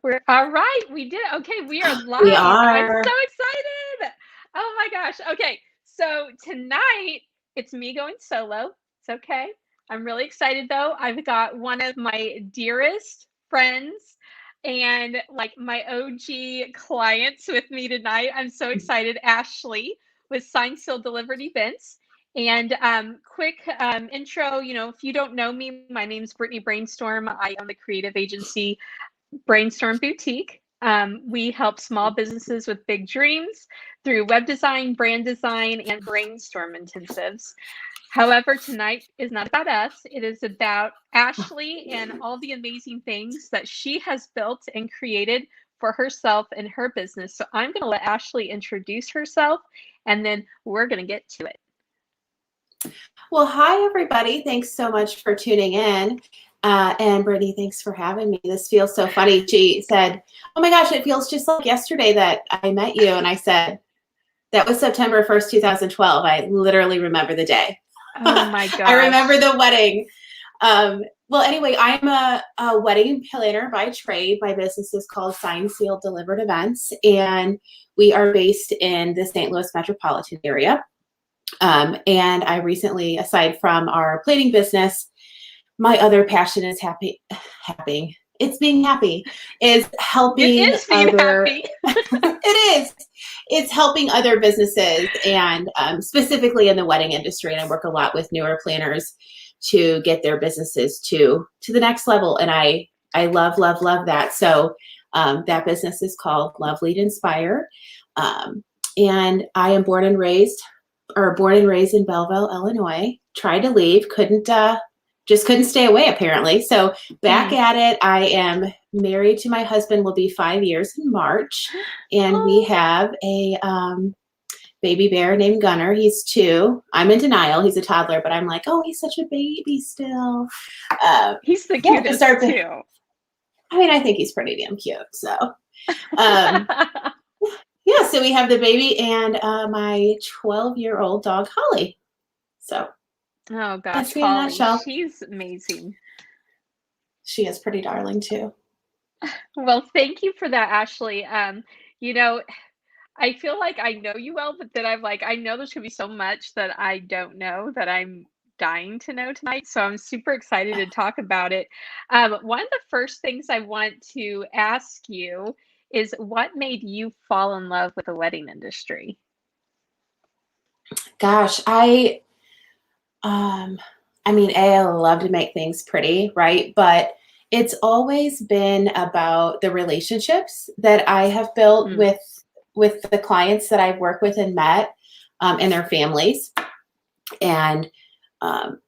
We're all right. We did. Okay, we are We live. I'm so are. excited. Oh my gosh. Okay, so tonight it's me going solo. It's okay. I'm really excited though. I've got one of my dearest friends and like my OG clients with me tonight. I'm so excited. Ashlee with Signed, Sealed, Delivered Events. And quick intro, if you don't know me, my name's Britni Brainstorm. I own the creative agency Brainstorm Boutique. We help small businesses with big dreams through web design, brand design, and brainstorm intensives. However, tonight is not about us. It is about Ashlee and all the amazing things that she has built and created for herself and her business. So I'm going to let Ashlee introduce herself and then we're going to get to it. Well, hi, everybody. Thanks so much for tuning in. And Brittany, thanks for having me. This feels so funny. She said, oh my gosh, it feels just like yesterday that I met you. And I said, that was September 1st, 2012. I literally remember the day. Oh my gosh. I remember the wedding. Well, anyway, I'm a wedding planner by trade. My business is called Signed, Sealed, Delivered Events. And we are based in the St. Louis metropolitan area. And I recently, aside from our plating business, my other passion is it's being happy, is helping it is being other, happy. it is, it's helping other businesses and specifically in the wedding industry. And I work a lot with newer planners to get their businesses to the next level. And I love that. So that business is called Love, Lead, Inspire. And I am born and raised in Belleville, Illinois. Tried to leave, just couldn't stay away apparently. So back at it. I am married to my husband, will be 5 years in March. And we have a baby bear named Gunner. He's 2. I'm in denial. He's a toddler, but I'm like, oh, he's such a baby still. He's the cutest too. I mean, I think he's pretty damn cute. So yeah, so we have the baby and my 12-year-old dog, Holly. So, oh gosh, Holly, she's amazing. She is pretty darling too. Well, thank you for that, Ashlee. I feel like I know you well, but then I'm like, I know there's gonna be so much that I don't know that I'm dying to know tonight. So I'm super excited to talk about it. One of the first things I want to ask you is what made you fall in love with the wedding industry? Gosh, I mean, I love to make things pretty, right? But it's always been about the relationships that I have built with the clients that I've worked with and met and their families. And I'm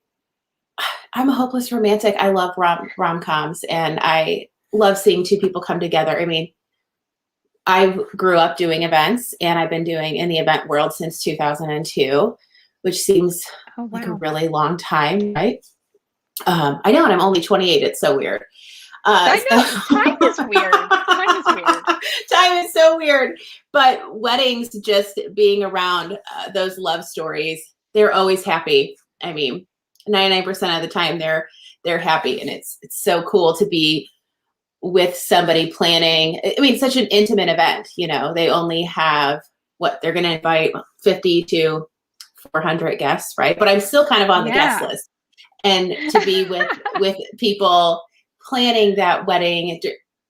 a hopeless romantic. I love rom-coms and I love seeing 2 people come together. I mean, I grew up doing events and I've been doing in the event world since 2002, which seems like a really long time, right? I know, and I'm only 28. It's so weird. I know, time is weird. Time is weird. Time is so weird. But weddings, just being around those love stories, they're always happy. I mean, 99% of the time they're happy, and it's so cool to be with somebody planning. I mean, such an intimate event. They only have they're going to invite 50 to 400 guests, right? But I'm still kind of on the guest list, and to be with people planning that wedding,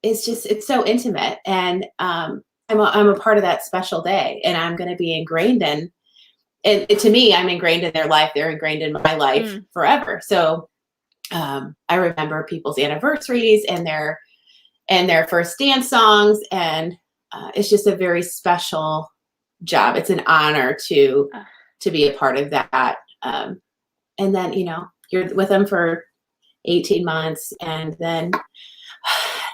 it's so intimate, and I'm a part of that special day, and I'm going to be ingrained in. And to me, I'm ingrained in their life. They're ingrained in my life forever. So I remember people's anniversaries and their first dance songs, and it's just a very special job. It's an honor to be a part of that. And then, you're with them for 18 months and then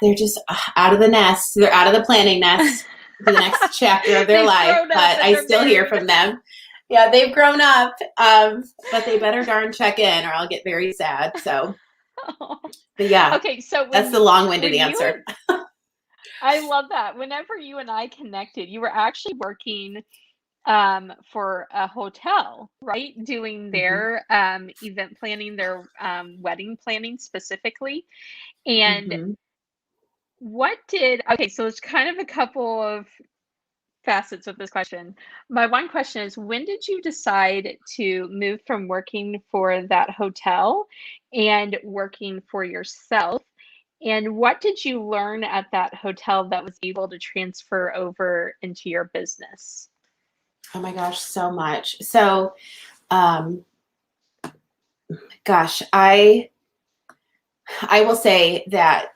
they're just out of the nest. They're out of the planning nest for the next chapter of their life, but I still hear from them. Yeah, they've grown up, but they better darn check in or I'll get very sad. So, but yeah, okay, so that's the long-winded answer. I love that. Whenever you and I connected, you were actually working for a hotel, right? Doing their event planning, their wedding planning specifically. And Okay, so it's kind of a couple of facets of this question. My one question is, when did you decide to move from working for that hotel and working for yourself? And what did you learn at that hotel that was able to transfer over into your business? Oh my gosh, so much. So, um, gosh, I will say that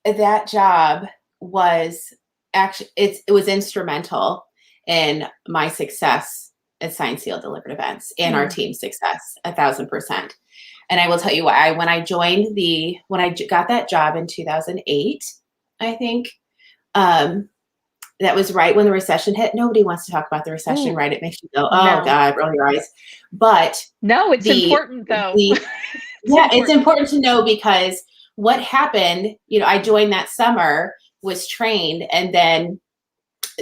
that job was actually it was instrumental in my success at Sign Seal Delivered Events and our Mm. team's success 1,000%. And I will tell you why. When I got that job in 2008, I think, that was right when the recession hit. Nobody wants to talk about the recession, Ooh, right? It makes you go, oh no. God, roll your eyes. But No, it's the important though. the It's yeah, it's important. important to know because what happened, I joined that summer, was trained, and then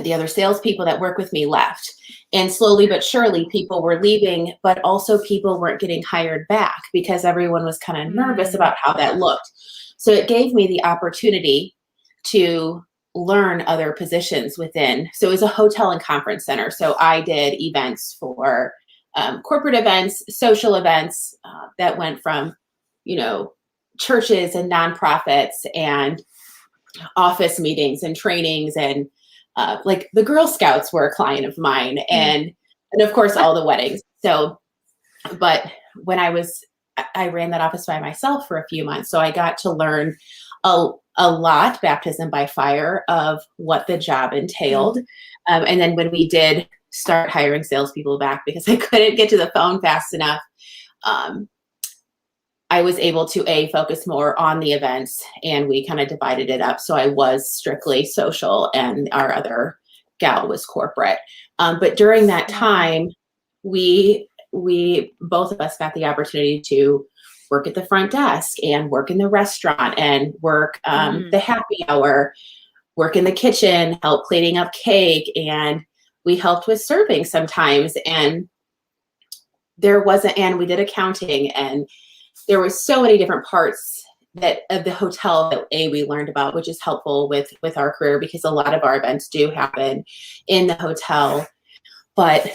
the other salespeople that work with me left. And slowly but surely, people were leaving, but also people weren't getting hired back because everyone was kind of nervous Mm. about how that looked. So it gave me the opportunity to learn other positions within. So it was a hotel and conference center. So I did events for corporate events, social events that went from, churches and nonprofits and office meetings and trainings and like the Girl Scouts were a client of mine Mm. and of course all the weddings. So, but when I ran that office by myself for a few months. So I got to learn a lot, baptism by fire, of what the job entailed. Mm. And then when we did start hiring salespeople back because I couldn't get to the phone fast enough, um, I was able to focus more on the events, and we kind of divided it up. So I was strictly social and our other gal was corporate. But during that Wow. time, we both of us got the opportunity to work at the front desk and work in the restaurant and work Mm. the happy hour, work in the kitchen, help cleaning up cake, and we helped with serving sometimes. And we did accounting, and there were so many different parts that of the hotel that we learned about, which is helpful with our career because a lot of our events do happen in the hotel. But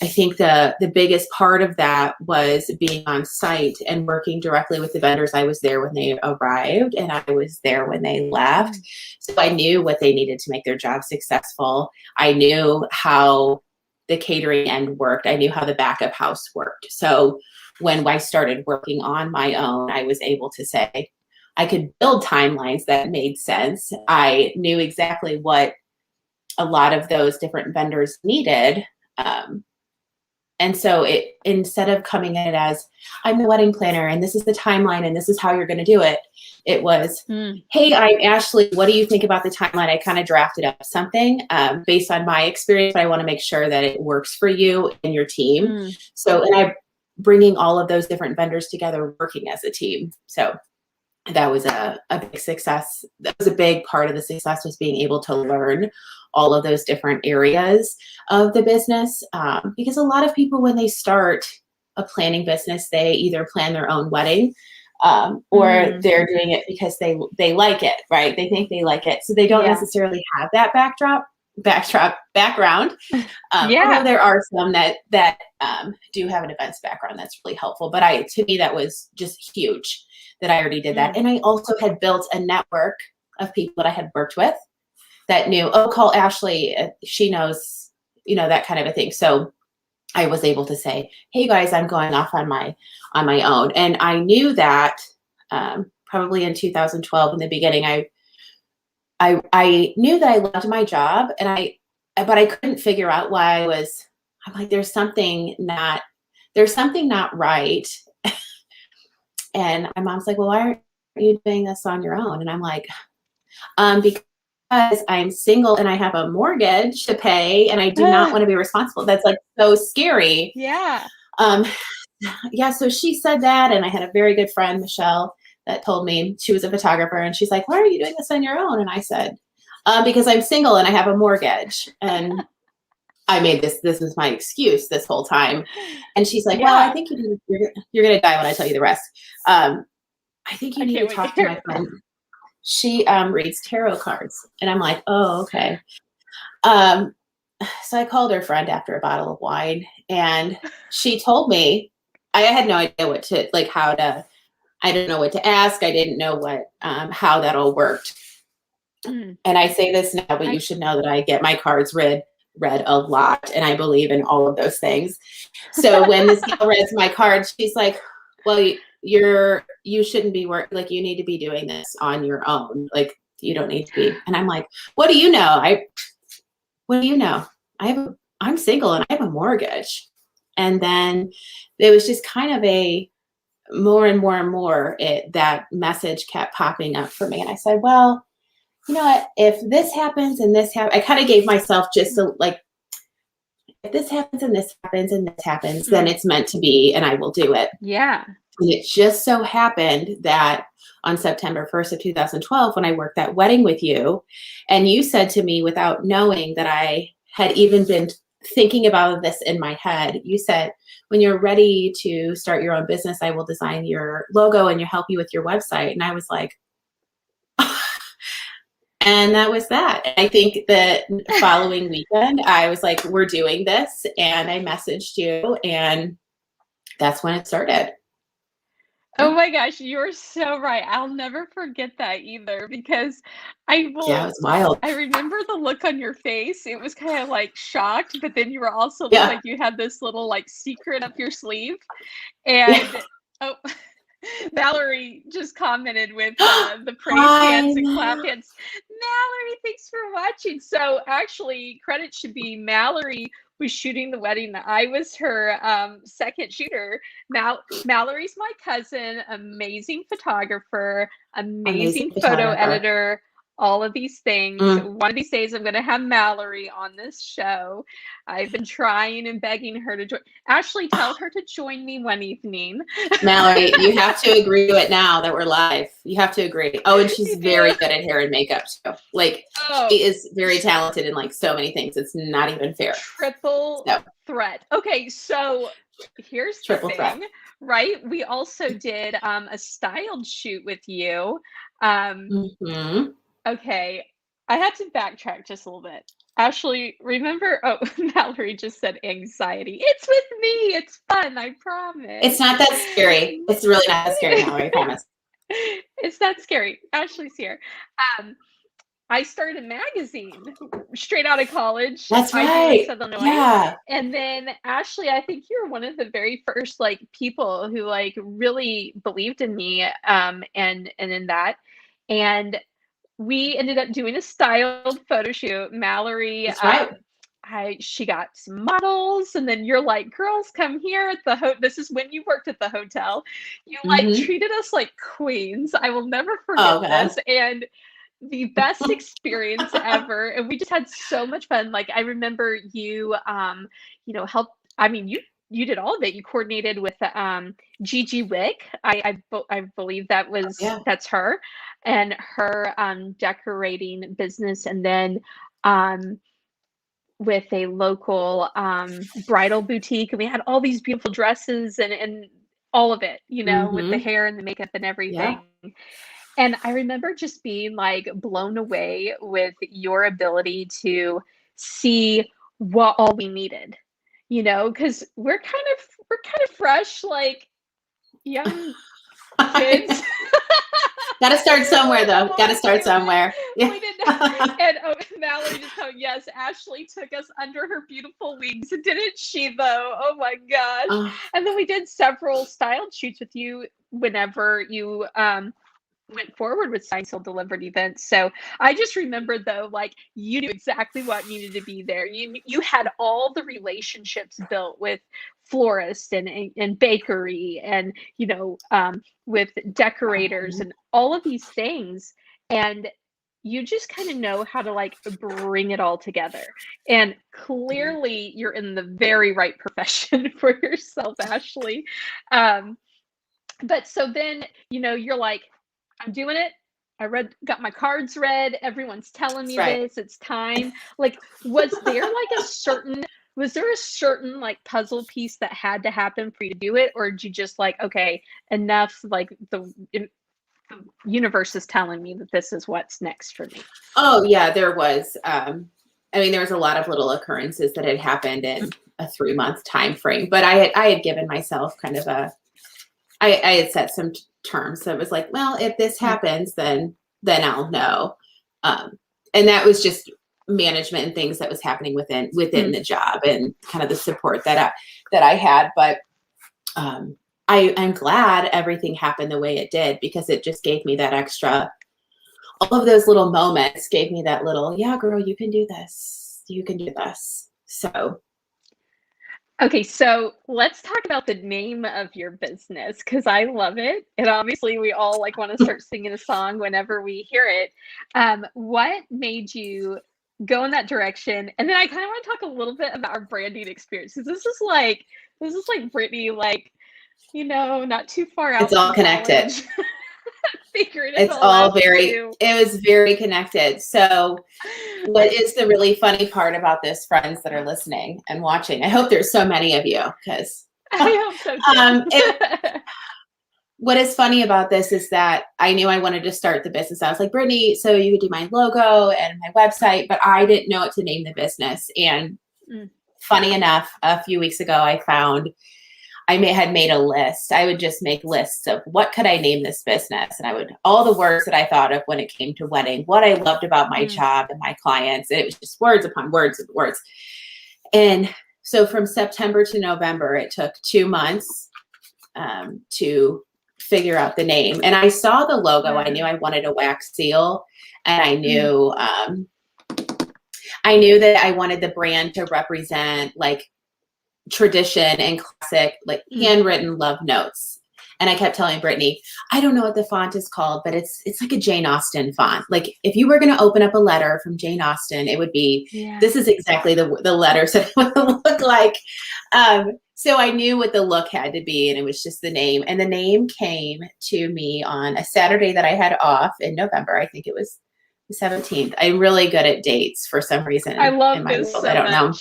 I think the biggest part of that was being on site and working directly with the vendors. I was there when they arrived and I was there when they left. Mm. So I knew what they needed to make their job successful. I knew how the catering end worked. I knew how the backup house worked. So when I started working on my own, I was able to say I could build timelines that made sense. I knew exactly what a lot of those different vendors needed. Um, and so instead of coming in as I'm the wedding planner and this is the timeline and this is how you're going to do it, it was, Mm. hey, I'm Ashlee. What do you think about the timeline? I kind of drafted up something based on my experience, but I want to make sure that it works for you and your team. Mm. So, and I bringing all of those different vendors together, working as a team. So that was a big success. That was a big part of the success, was being able to learn all of those different areas of the business. Because a lot of people, when they start a planning business, they either plan their own wedding or Mm. they're doing it because they like it, right? They think they like it. So they don't Yeah. necessarily have that background. Although Yeah. there are some that do have an events background that's really helpful. But to me, that was just huge that I already did that. Mm. And I also had built a network of people that I had worked with that knew, oh, call Ashlee. She knows, that kind of a thing. So I was able to say, hey guys, I'm going off on my own. And I knew that probably in 2012 in the beginning, I knew that I loved my job but I couldn't figure out why I'm like, there's something not right. And my mom's like, well, why aren't you doing this on your own? And I'm like, because I'm single and I have a mortgage to pay and I do not want to be responsible. That's like so scary. Yeah. Um, yeah, so she said that, and I had a very good friend, Michelle, that told me, she was a photographer, and she's like, why are you doing this on your own? And I said, because I'm single and I have a mortgage. And I made this is my excuse this whole time. And she's like, well, I Yeah. think you're going to die when I tell you the rest. I think you I need to can't wait to talk to hear my it. friend. she reads tarot cards. And I'm like, oh, okay. So I called her friend after a bottle of wine, and she told me, I had no idea what to, like, I didn't know what to ask. I didn't know how that all worked. Mm. And I say this now, but you should know that I get my cards read a lot, and I believe in all of those things. So when this gal reads my cards, she's like, well, you shouldn't be like, you need to be doing this on your own. Like, you don't need to be. And I'm like, what do you know? What do you know? I'm single and I have a mortgage. And then there was just kind of more and more and more, that message kept popping up for me. And I said, well, you know what, if this happens and this happens, I kind of gave myself just like, if this happens and this happens and this happens, then it's meant to be, and I will do it. Yeah. And it just so happened that on September 1st of 2012, when I worked that wedding with you, and you said to me, without knowing that I had even been thinking about this in my head, you said, when you're ready to start your own business, I will design your logo and help you with your website. And I was like, and that was that. I think the following weekend, I was like, we're doing this. And I messaged you, and that's when it started. Oh my gosh, you're so right. I'll never forget that either, because Yeah, it was wild. I remember the look on your face. It was kind of like shocked, but then you were also Yeah. like you had this little like secret up your sleeve. And oh, Mallory just commented with the praise hands and clap hands. Mallory, thanks for watching. So actually, credit should be Mallory was shooting the wedding. I was her second shooter. Mallory's my cousin, amazing photographer, amazing photo editor, all of these things. One of these days, I'm going to have Mallory on this show. I've been trying and begging her to join. Ashlee, tell her to join me one evening. Mallory, you have to agree to it now that we're live. You have to agree. Oh, and she's very good at hair and makeup too. Like, she is very talented in like so many things. It's not even fair. Triple threat. Okay, so here's the thing, right? We also did a styled shoot with you. Okay, I had to backtrack just a little bit. Ashlee, remember? Oh, Mallory just said anxiety. It's with me. It's fun. I promise. It's not that scary. It's really not that scary, Mallory. I promise. It's not scary. Ashlee's here. I started a magazine straight out of college. That's right. Illinois. Yeah. And then Ashlee, I think you were one of the very first like people who like really believed in me and in that. And we ended up doing a styled photo shoot. Mallory, that's right. She got some models, and then you're like, girls, come here at the this is when you worked at the hotel. You like treated us like queens. I will never forget this. And the best experience ever. And we just had so much fun. Like, I remember you, helped. I mean, you did all of it. You coordinated with Gigi Wick. I believe that was that's her, and her decorating business, and then with a local bridal boutique, and we had all these beautiful dresses and all of it, with the hair and the makeup and everything. Yeah. And I remember just being like blown away with your ability to see what all we needed, because we're kind of fresh, like young kids. Gotta start somewhere, though. Gotta start somewhere. Yeah. We didn't. And Mallory just told, yes, Ashlee took us under her beautiful wings, didn't she, though? Oh my gosh. And then we did several styled shoots with you whenever you went forward with Signed Sealed Delivered events. So I just remember, though, like, you knew exactly what needed to be there. You had all the relationships built with florists and bakery and with decorators and all of these things, and you just kind of know how to like bring it all together. And clearly you're in the very right profession for yourself, Ashlee. But so then you're like, I'm doing it. Got my cards read. Everyone's telling me this. It's time. Like, was there a certain like puzzle piece that had to happen for you to do it? Or did you just like, okay, enough, like the universe is telling me that this is what's next for me. Oh yeah, there was. There was a lot of little occurrences that had happened in a 3-month time frame, but I had given myself kind of I had set some terms. So it was like, well, if this happens, then I'll know. And that was just management and things that was happening within the job and kind of the support that I had. But I'm glad everything happened the way it did, because it just gave me that extra, all of those little moments gave me that little, yeah, girl, you can do this. You can do this. So. Okay, so let's talk about the name of your business, because I love it. And obviously we all like want to start singing a song whenever we hear it. What made you go in that direction? And then I kind of want to talk a little bit about our branding experience, because this is like Britni, like, not too far out. It's all connected. It was very connected. So what is the really funny part about this, friends that are listening and watching? I hope there's so many of you, because I hope so too. What is funny about this is that I knew I wanted to start the business. I was like, Britni, so you could do my logo and my website, but I didn't know what to name the business. And funny enough, a few weeks ago, I found I had made a list. I would just make lists of what could I name this business? And all the words that I thought of when it came to wedding, what I loved about my job and my clients. And it was just words upon words and words. And so from September to November, it took 2 months to figure out the name. And I saw the logo. I knew I wanted a wax seal. And I knew, that I wanted the brand to represent like tradition and classic, like handwritten love notes. And I kept telling Britni, I don't know what the font is called, but it's like a Jane Austen font. Like if you were going to open up a letter from Jane Austen, it would be, this is exactly the letters that it would look like. So I knew what the look had to be, and it was just the name. And the name came to me on a Saturday that I had off in November. I think it was the 17th. I'm really good at dates for some reason. I love this so I don't know.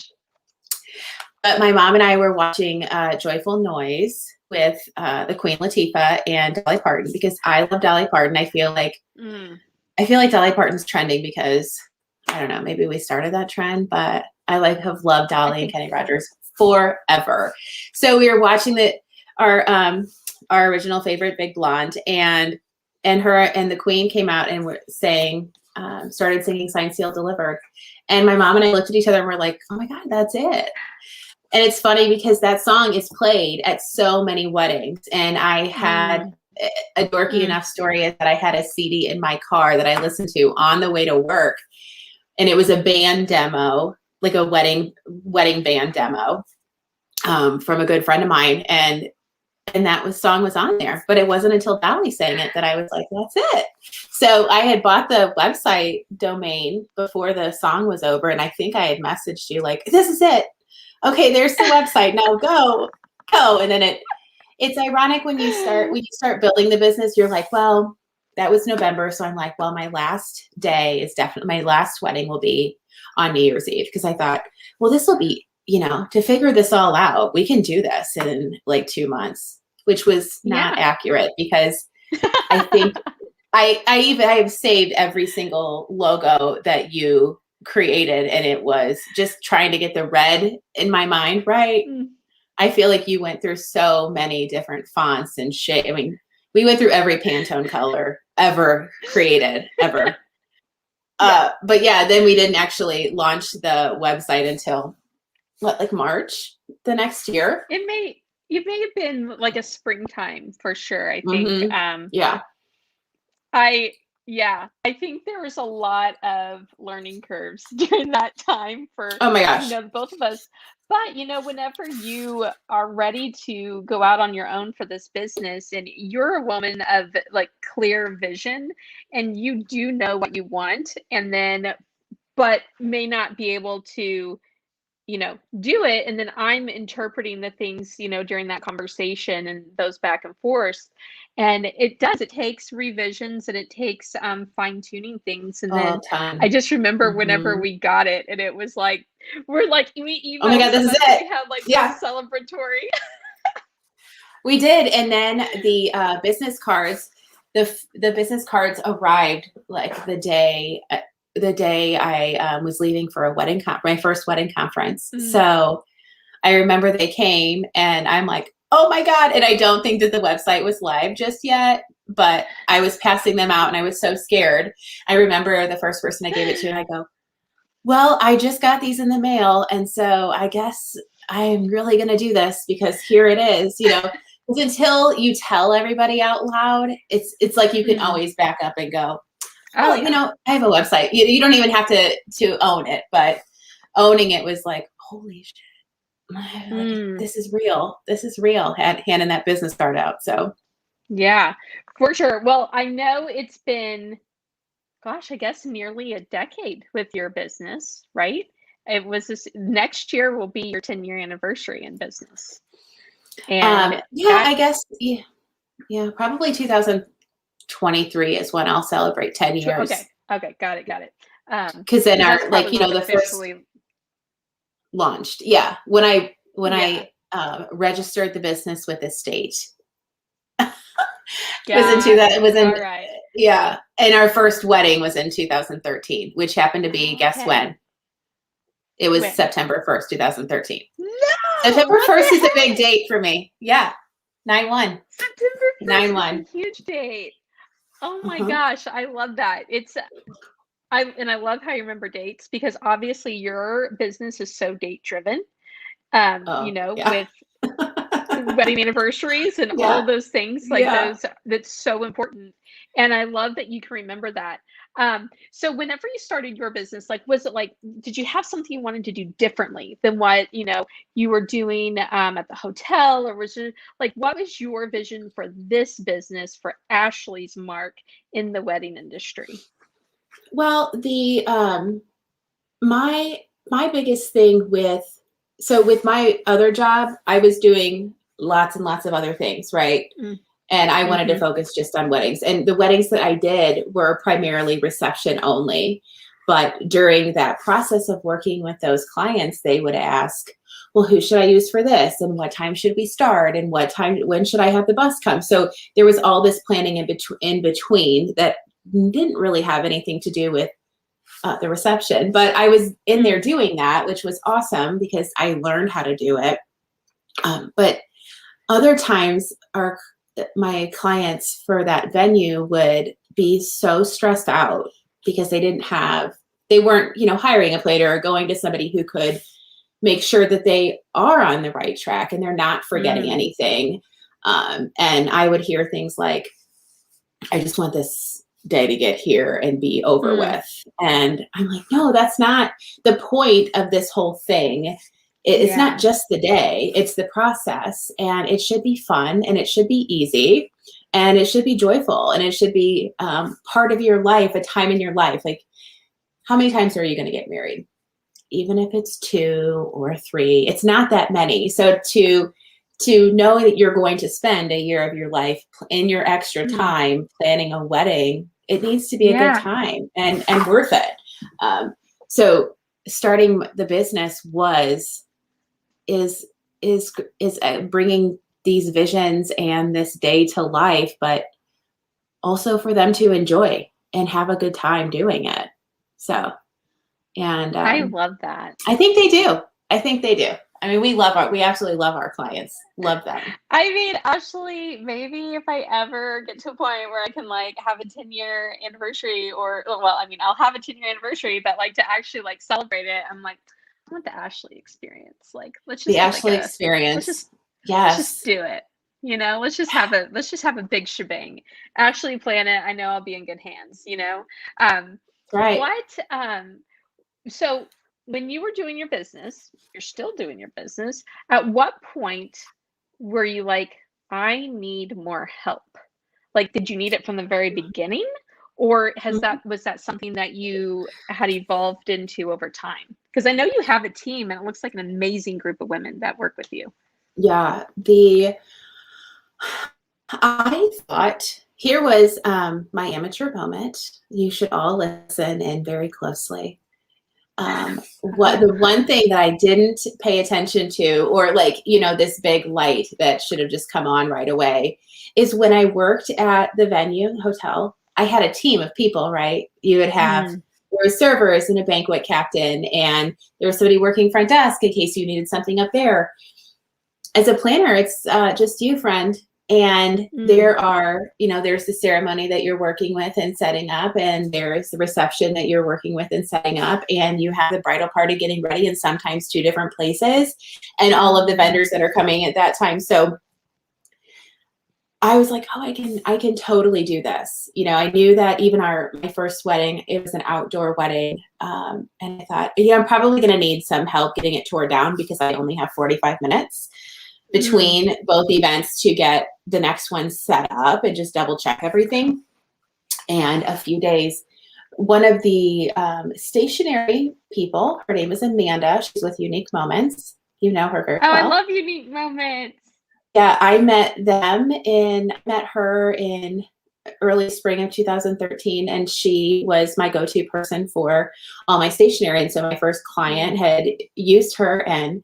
But my mom and I were watching Joyful Noise with the Queen Latifah and Dolly Parton, because I love Dolly Parton. I feel like Dolly Parton's trending because, I don't know, maybe we started that trend, but I have loved Dolly and Kenny Rogers forever. So we were watching our original favorite, Big Blonde, and her and the Queen came out and started singing Signed, Sealed, Delivered. And my mom and I looked at each other and we're like, oh my God, that's it. And it's funny because that song is played at so many weddings. And I had a dorky enough story is that I had a CD in my car that I listened to on the way to work. And it was a band demo, like a wedding band demo from a good friend of mine. And that song was on there. But it wasn't until Dolly sang it that I was like, that's it. So I had bought the website domain before the song was over. And I think I had messaged you like, this is it. Okay, there's the website. Now go. And then it's ironic when you start building the business, you're like, well, that was November. So I'm like, well, my last day is definitely, my last wedding will be on New Year's Eve. Because I thought, well, this will be, to figure this all out, we can do this in like 2 months, which was not accurate, because I think I have saved every single logo that you created, and it was just trying to get the red in my mind right. I feel like you went through so many different fonts and shade. I mean, we went through every Pantone color ever created, ever. But yeah, then we didn't actually launch the website until like March the next year. It may have been like a springtime for sure, I think. I think there was a lot of learning curves during that time for oh my gosh, both of us. But whenever you are ready to go out on your own for this business, and you're a woman of like clear vision, and you do know what you want, and then but may not be able to do it. And then I'm interpreting the things, during that conversation and those back and forth. And it takes revisions, and it takes fine tuning things. And then I just remember whenever we got it, and it was like, we emailed, oh my God, this is it. We had like celebratory. We did. And then the business cards, the business cards arrived like the day I was leaving for a wedding my first wedding conference. Mm. So I remember they came and I'm like, oh my God. And I don't think that the website was live just yet, but I was passing them out and I was so scared. I remember the first person I gave it to and I go, well, I just got these in the mail. And so I guess I'm really going to do this because here it is, you know, because until you tell everybody out loud, it's like you can always back up and go, oh, you know, I have a website. You don't even have to own it, but owning it was like, holy shit. Like, this is real. This is real. Handing that business card out. So, yeah, for sure. Well, I know it's been, gosh, I guess nearly a decade with your business, right? It was this next year will be your 10-year anniversary in business. And yeah, I guess, yeah, probably 2023 is when I'll celebrate 10 years. Okay, got it. Because then our, like, you know, the first launched. Yeah. When I registered the business with the state. Yeah. And our first wedding was in 2013, which happened to be, guess when? It was September 1st, 2013. No! September 1st is a big date for me. Yeah. 9/1. September 1st 9/1. is a huge date. Oh my gosh, I love that. I love how you remember dates because obviously your business is so date driven. You know, with wedding anniversaries and all those things like those, that's so important. And I love that you can remember that. So whenever you started your business, like, was it like, did you have something you wanted to do differently than what, you know, you were doing at the hotel, or was it like, what was your vision for this business, for Ashlee's mark in the wedding industry? Well, the my biggest thing with my other job, I was doing lots and lots of other things, right? And I wanted to focus just on weddings. And the weddings that I did were primarily reception only. But during that process of working with those clients, they would ask, well, who should I use for this? And what time should we start? And when should I have the bus come? So there was all this planning in between that didn't really have anything to do with the reception, but I was in there doing that, which was awesome because I learned how to do it. But other times my clients for that venue would be so stressed out because they weren't, you know, hiring a planner or going to somebody who could make sure that they are on the right track and they're not forgetting anything. And I would hear things like, I just want this day to get here and be over with. And I'm like, no, that's not the point of this whole thing. It's not just the day, it's the process, and it should be fun and it should be easy and it should be joyful and it should be part of your life, a time in your life. Like, how many times are you going to get married? Even if it's 2 or 3, it's not that many. So to know that you're going to spend a year of your life in your extra time planning a wedding, it needs to be a good time and worth it. So starting the business is bringing these visions and this day to life, but also for them to enjoy and have a good time doing it. So, and I love that. I think they do. I mean, we absolutely love our clients. Love them. I mean, Ashlee, maybe if I ever get to a point where I can like have a 10-year anniversary, or, well, I mean, I'll have a 10-year anniversary, but like to actually like celebrate it, I'm like, I want the Ashlee experience. Like, let's just the Ashlee experience. Let's just do it. You know, let's just have a big shebang. Ashlee Planet, I know I'll be in good hands, you know. Right. So when you were doing your business, you're still doing your business. At what point were you like, I need more help? Like, did you need it from the very beginning, or was that something that you had evolved into over time? Because I know you have a team, and it looks like an amazing group of women that work with you. Yeah, I thought here was my amateur moment. You should all listen in very closely. What the one thing that I didn't pay attention to, or like, this big light that should have just come on right away, is when I worked at the venue, the hotel, I had a team of people, right? You would have there were servers and a banquet captain, and there was somebody working front desk in case you needed something up there. As a planner, it's just you, friend. And there are, there's the ceremony that you're working with and setting up, and there's the reception that you're working with and setting up, and you have the bridal party getting ready in sometimes 2 different places, and all of the vendors that are coming at that time. So I was like, oh, I can totally do this. I knew that even my first wedding, it was an outdoor wedding. And I thought, I'm probably going to need some help getting it tore down because I only have 45 minutes between both events to get the next one set up and just double check everything. And a few days, one of the stationery people, her name is Amanda. She's with Unique Moments. You know her very well. I love Unique Moments. Yeah, I met her in early spring of 2013, and she was my go-to person for all my stationery. And so my first client had used her, and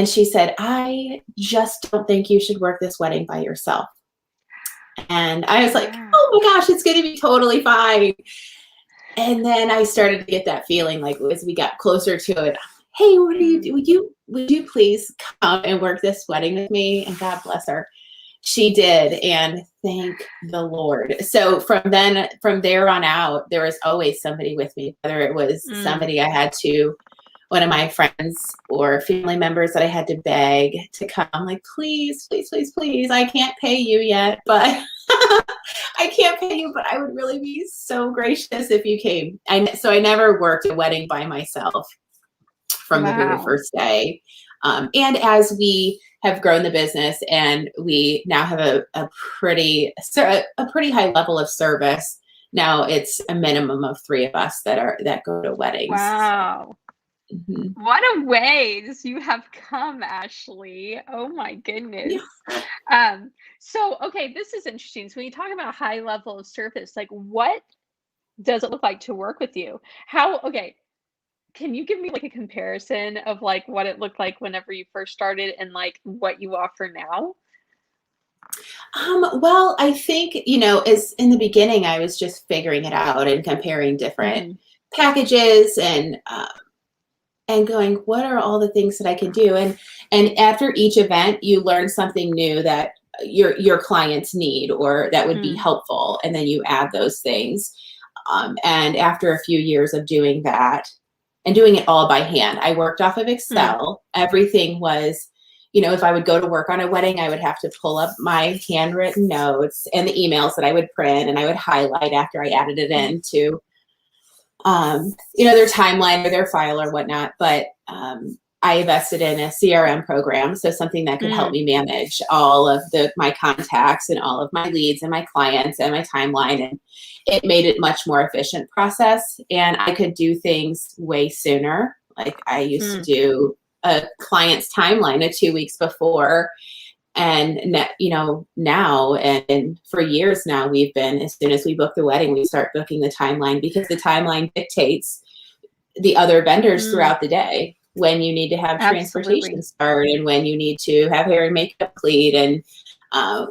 she said, I just don't think you should work this wedding by yourself. And I was like, oh my gosh, it's going to be totally fine. And then I started to get that feeling, like as we got closer to it, hey, what do you do? Would you please come and work this wedding with me? And God bless her. She did. And thank the Lord. So from there on out, there was always somebody with me, whether it was somebody I had to, one of my friends or family members that I had to beg to come, like, please, please, please, please, I can't pay you yet, but I can't pay you, but I would really be so gracious if you came. So I never worked a wedding by myself from the very first day. And as we have grown the business and we now have a pretty high level of service, now it's a minimum of 3 of us that go to weddings. Wow. What a ways you have come, Ashlee. Oh my goodness. Yeah. So, okay, this is interesting. So when you talk about high level of service, like what does it look like to work with you? Can you give me like a comparison of like what it looked like whenever you first started and like what you offer now? Well, I think, as in the beginning, I was just figuring it out and comparing different packages and going, what are all the things that I can do? And after each event, you learn something new that your clients need or that would be helpful. And then you add those things. And after a few years of doing that and doing it all by hand, I worked off of Excel. Everything was, if I would go to work on a wedding, I would have to pull up my handwritten notes and the emails that I would print, and I would highlight after I added it into their timeline or their file or whatnot. But I invested in a CRM program, so something that could help me manage all of my contacts and all of my leads and my clients and my timeline. And it made it much more efficient process. And I could do things way sooner. Like I used to do a client's timeline 2 weeks before. And, now and for years now, we've been, as soon as we book the wedding, we start booking the timeline because the timeline dictates the other vendors throughout the day, when you need to have transportation start and when you need to have hair and makeup complete and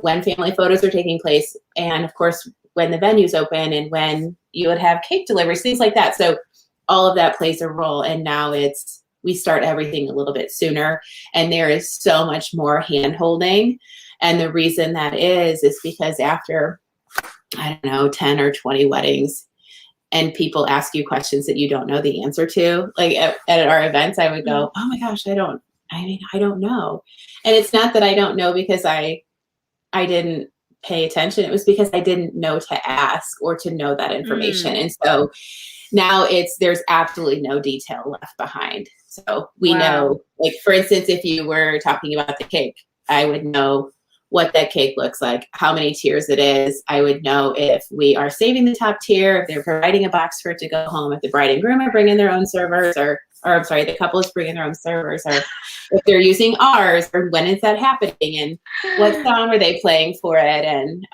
when family photos are taking place. And of course, when the venue's open and when you would have cake deliveries, things like that. So all of that plays a role. And now we start everything a little bit sooner, and there is so much more hand holding. And the reason that is because after, 10 or 20 weddings, and people ask you questions that you don't know the answer to, like at our events, I would go, oh my gosh, I don't know. And it's not that I don't know because I didn't pay attention. It was because I didn't know to ask or to know that information. And so now there's absolutely no detail left behind. So we know, like, for instance, if you were talking about the cake, I would know what that cake looks like, how many tiers it is. I would know if we are saving the top tier, if they're providing a box for it to go home, if the bride and groom are bringing their own servers, or I'm sorry, the couple is bringing their own servers, or if they're using ours, or when is that happening, and what song are they playing for it, and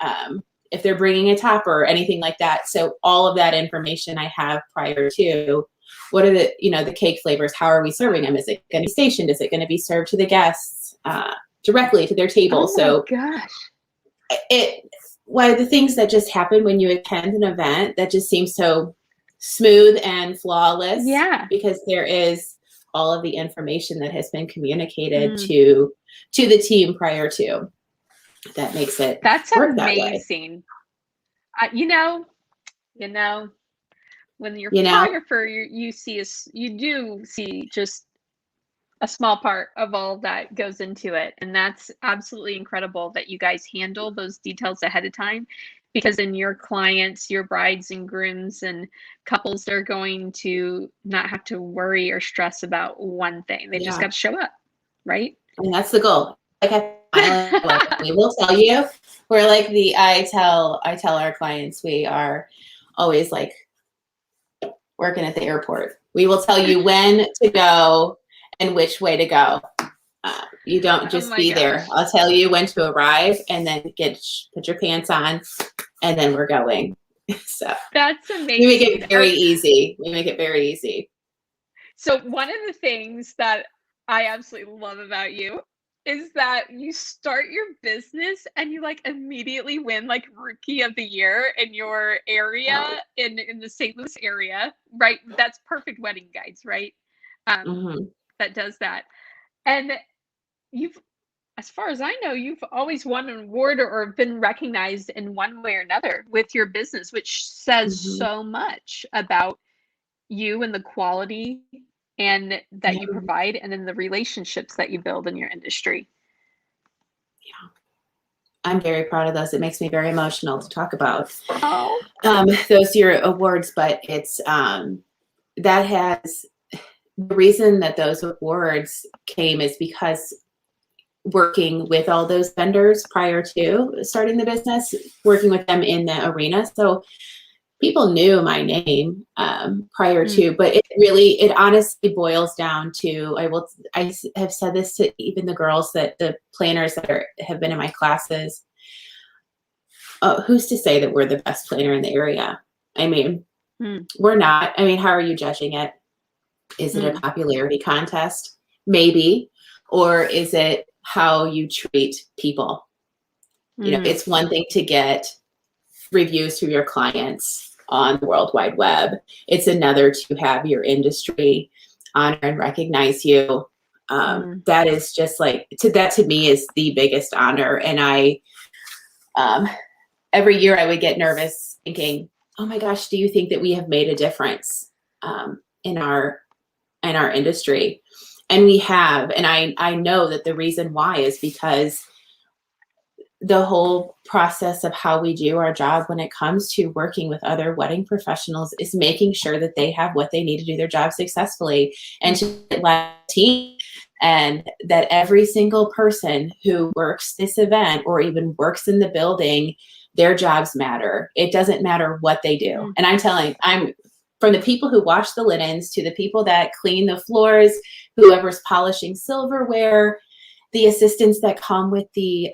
if they're bringing a topper or anything like that. So all of that information I have prior to, what are the, the cake flavors? How are we serving them? Is it going to be stationed? Is it going to be served to the guests directly to their table? Oh my gosh. One of the things that just happen when you attend an event that just seems so smooth and flawless, because there is all of the information that has been communicated to the team prior to, that makes it work amazing. That way. When you're a photographer, you do see just a small part of all that goes into it. And that's absolutely incredible that you guys handle those details ahead of time, because then your clients, your brides and grooms and couples, are going to not have to worry or stress about one thing. They just got to show up, right? And that's the goal. We will tell you, we're like I tell our clients, we are always like working at the airport. We will tell you when to go and which way to go. You don't just be there. I'll tell you when to arrive, and then put your pants on, and then we're going. So that's amazing. We make it very easy. So one of the things that I absolutely love about you is that you start your business and you like immediately win like Rookie of the Year in your area, in the St. Louis area, right? That's Perfect Wedding Guides, right? That does that. And as far as I know, you've always won an award or been recognized in one way or another with your business, which says so much about you and the quality and that you provide, and then the relationships that you build in your industry. Yeah. I'm very proud of those. It makes me very emotional to talk about those year awards, but it's the reason that those awards came is because working with all those vendors prior to starting the business, working with them in the arena. So people knew my name prior to, but it honestly boils down to, I have said this to even the girls, that the planners that have been in my classes, who's to say that we're the best planner in the area? I mean, we're not. I mean, how are you judging it? Is it a popularity contest? Maybe. Or is it how you treat people? It's one thing to get reviews from your clients on the World Wide Web. It's another to have your industry honor and recognize you. That is just like, that to me is the biggest honor. And I, every year I would get nervous thinking, oh my gosh, do you think that we have made a difference in our industry? And we have. And I know that the reason why is because the whole process of how we do our job when it comes to working with other wedding professionals is making sure that they have what they need to do their job successfully, and to let team, and that every single person who works this event or even works in the building, their jobs matter. It doesn't matter what they do. And I'm from the people who wash the linens to the people that clean the floors, whoever's polishing silverware, the assistants that come with the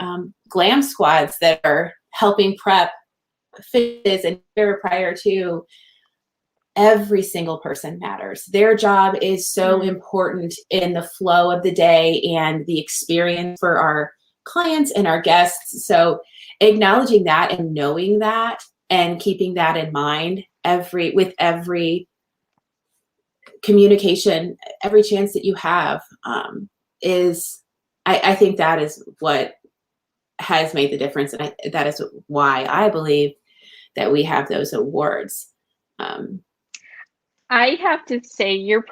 glam squads that are helping prep fishes and prior to. Every single person matters. Their job is so important in the flow of the day and the experience for our clients and our guests. So acknowledging that and knowing that and keeping that in mind with every communication, every chance that you have, I think that is what has made the difference. And that is why I believe that we have those awards. I have to say, you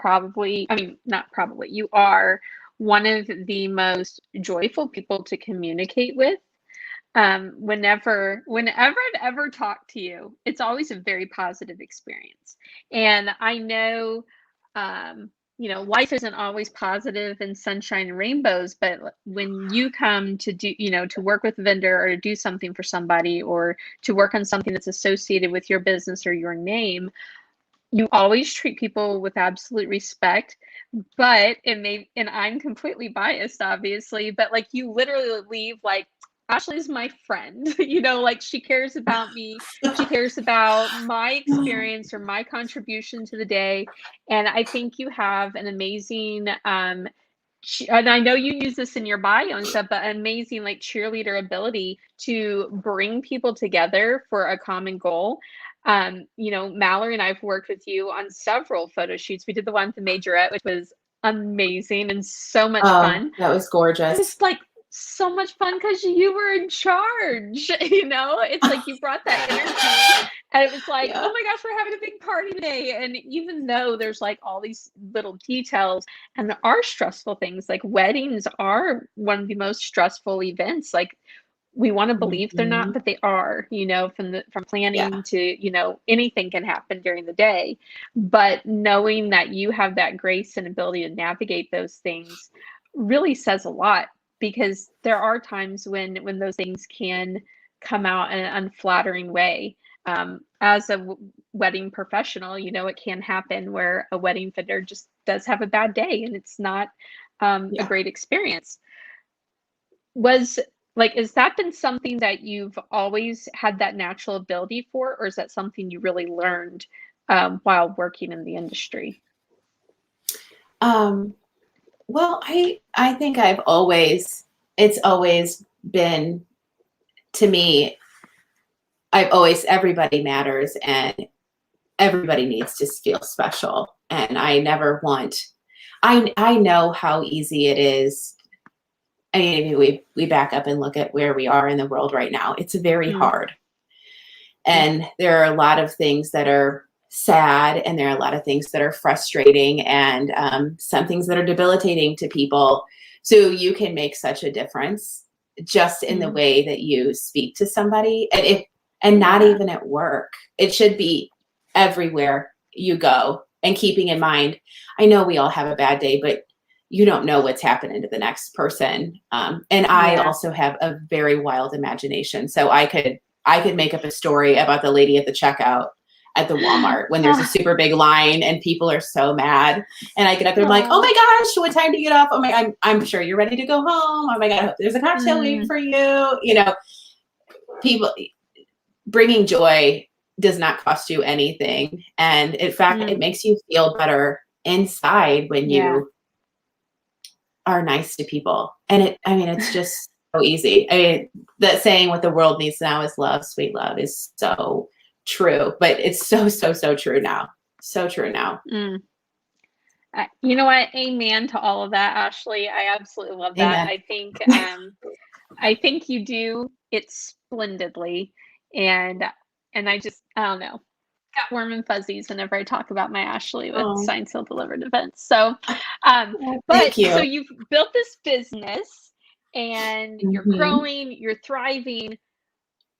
are one of the most joyful people to communicate with. Whenever I've ever talked to you, it's always a very positive experience. And I know, life isn't always positive and sunshine and rainbows, but when you come to do, to work with a vendor or to do something for somebody or to work on something that's associated with your business or your name, you always treat people with absolute respect. But and I'm completely biased, obviously, but like you literally leave like, Ashlee's my friend. Like she cares about me. She cares about my experience or my contribution to the day. And I think you have an amazing, and I know you use this in your bio and stuff, but amazing like cheerleader ability to bring people together for a common goal. Mallory and I've worked with you on several photo shoots. We did the one at the Majorette, which was amazing and so much fun. That was gorgeous. It was like so much fun because you were in charge. It's like you brought that energy, and it was like, oh my gosh, we're having a big party today. And even though there's like all these little details, and there are stressful things, like weddings are one of the most stressful events. Like we want to believe they're not, but they are. From planning to anything can happen during the day. But knowing that you have that grace and ability to navigate those things really says a lot. Because there are times when those things can come out in an unflattering way. As a wedding professional, it can happen where a wedding vendor just does have a bad day and it's not a great experience. Has that been something that you've always had that natural ability for, or is that something you really learned while working in the industry? Well, I think it's always been, to me, everybody matters and everybody needs to feel special. And I know how easy it is. I mean, we back up and look at where we are in the world right now. It's very hard. And there are a lot of things that are sad, and there are a lot of things that are frustrating, and some things that are debilitating to people. So you can make such a difference just in the way that you speak to somebody, and not even at work. It should be everywhere you go. And keeping in mind, I know we all have a bad day, but you don't know what's happening to the next person. And I also have a very wild imagination, so I could make up a story about the lady at the checkout at the Walmart when there's a super big line and people are so mad, and I get up there, I'm like, oh my gosh, what time do you get off? Oh my, I'm sure you're ready to go home. Oh my God, I hope there's a cocktail waiting for you. People bringing joy does not cost you anything. And in fact, it makes you feel better inside when you are nice to people. And it's just so easy. I mean, that saying, what the world needs now is love, sweet love, is so true, but it's so true now. So true now. You know what? Amen to all of that, Ashlee. I absolutely love that. Amen. I think you do it splendidly, and I don't know, got warm and fuzzies whenever I talk about my Ashlee with Signed, Sealed, Delivered Events. So, but so you've built this business, and you're growing, you're thriving.